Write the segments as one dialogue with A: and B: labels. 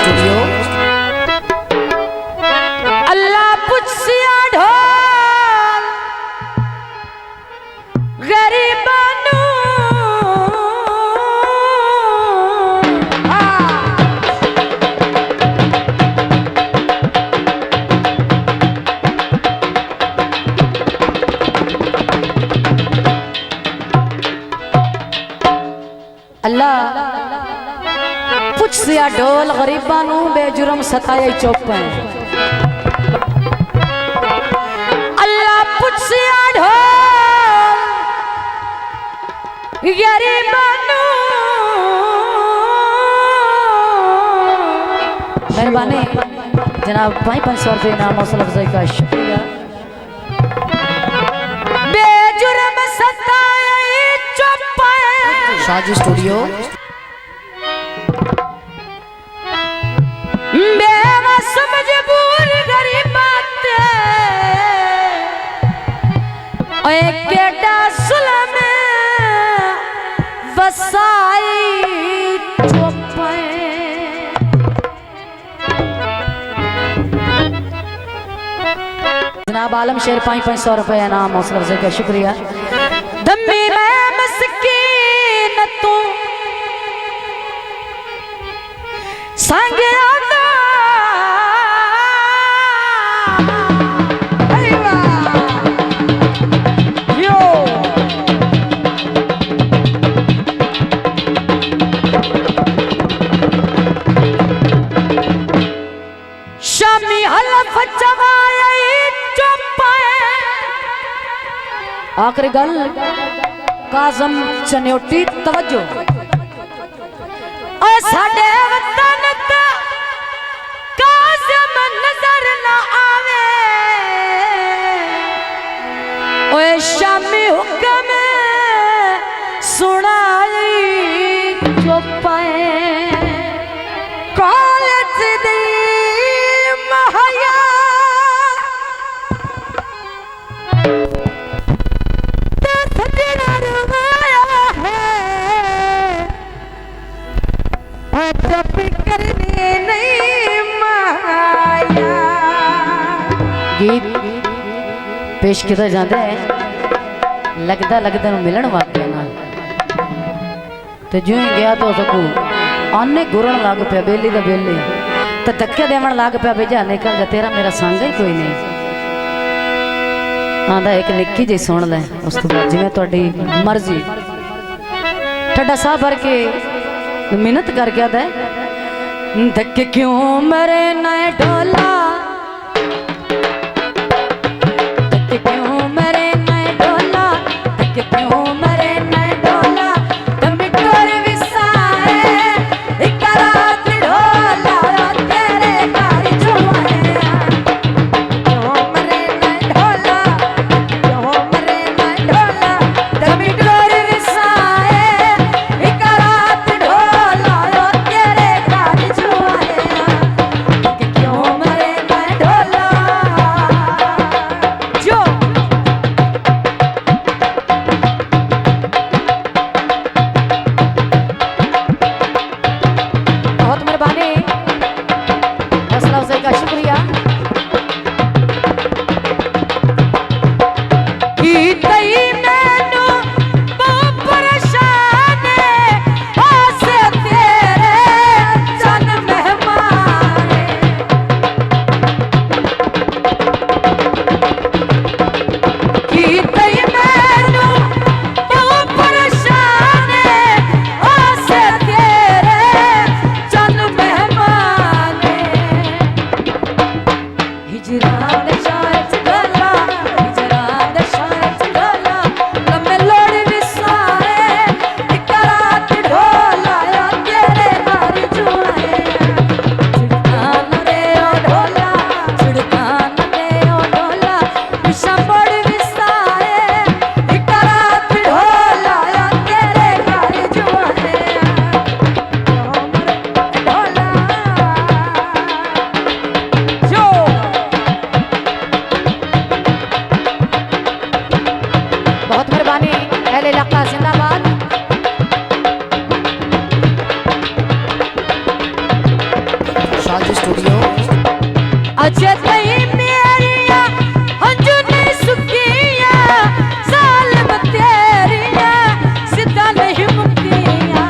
A: Studio.
B: अल्लाह पुछिया ढोल गरीबानू अल्लाह पुछिया ढोल गरीबानू बेजुर्म सताए चुप है। अल्लाह पुछिया ढोल गरीबानू मेहरबानी जनाब 500 रुपये इनाम हौसला अफजाई का शुक्रिया। बेजुर्म सताए चुप है।
A: शाह जी स्टूडियो।
B: बेवस मजबूर गरीबात एक केटा सुलम वसाई चुप जनाब आलम शेर 500 रुपये इनाम हौसला अफजाई का शुक्रिया। दम्मी मैं मस्कीन तू संग शामी हलफ जवाई चुप आखिरी गल काजम चन्योटी तवज्जो साडे वतन ता काजम नजर ना आवे ओए शामी हुक्म सुनाई चुप कॉलेज दी महया करने नहीं माया। गीत पेश किया जाता है लगता लगता मिलन वाकया ना तो जो ही गया तो सकू आने गुरन लग पाया बेली तो बेली तो धक्के देवन लग पाया भेजा निकल जा तेरा मेरा संग ही कोई नहीं आंदा एक निक्की जी सुन ले उस तो बाद जिवें तुहाडी मर्जी ठड्डा साह भर के मिन्नत कर गया था धक्के क्यों मरे नए ढोला धक्के क्यों मरे नए ढोला धक्के क्यों मरे नए ढोला दम टोर विसाए एक रात ढोला तेरे घर जुआए क्यों मरे नए ढोला क्यों मरे नए ढोला दम टोर विसाए एक रात ढोला तेरे घर जुआए क्यों मरे स्टूडियो।
A: अजय तई मेरिया हंजू नहीं सुकिया जालिम तेरिया सिद्धा नहीं मुकिया।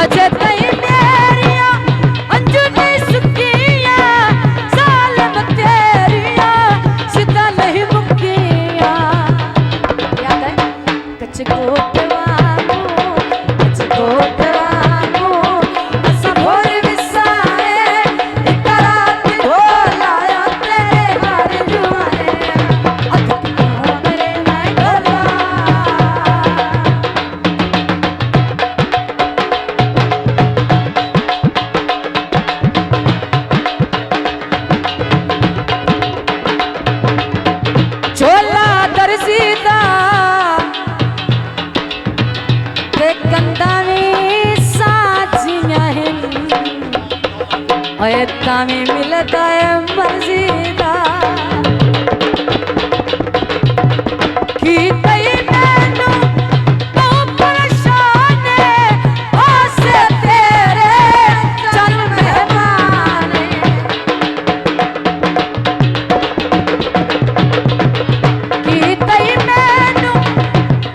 A: अजय तई मेरिया हंजू नहीं सुकिया जालिम तेरिया सिद्धा नहीं मुकिया। याद है कच्चे कोट में मिलता है मर्जीदा की तई मैनू तो परेशान आसे तेरे चल मेहमान की तई मैनू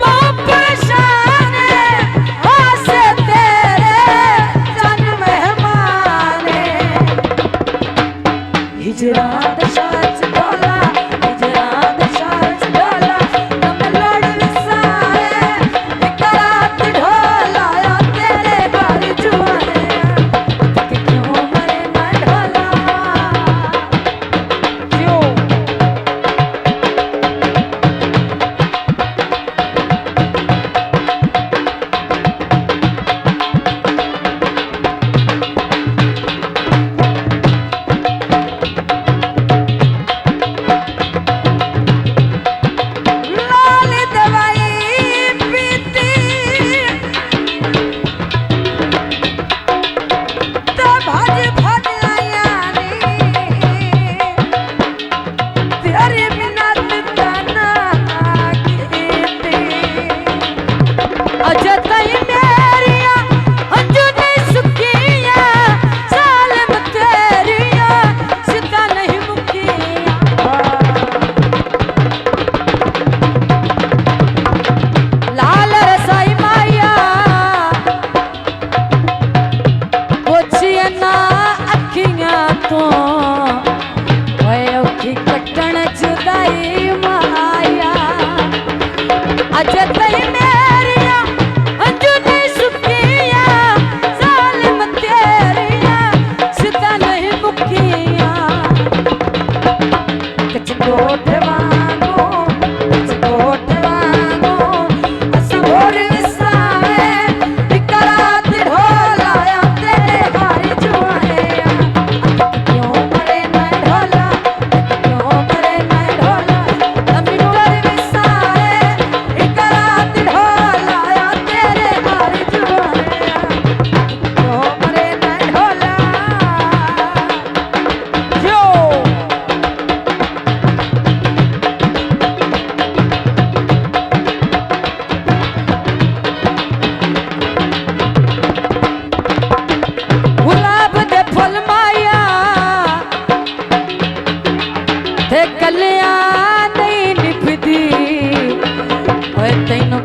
A: तो परेशान आसे तेरे चल मेहमान। हिजरा दशाच डोला हिजरा दशाच डोला नम लड़ विसाए एक रात ढोला या तेरे घर जुआए कि क्यों मरे ना ढोला क्यों।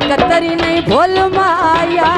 A: कतरी नहीं भोल माया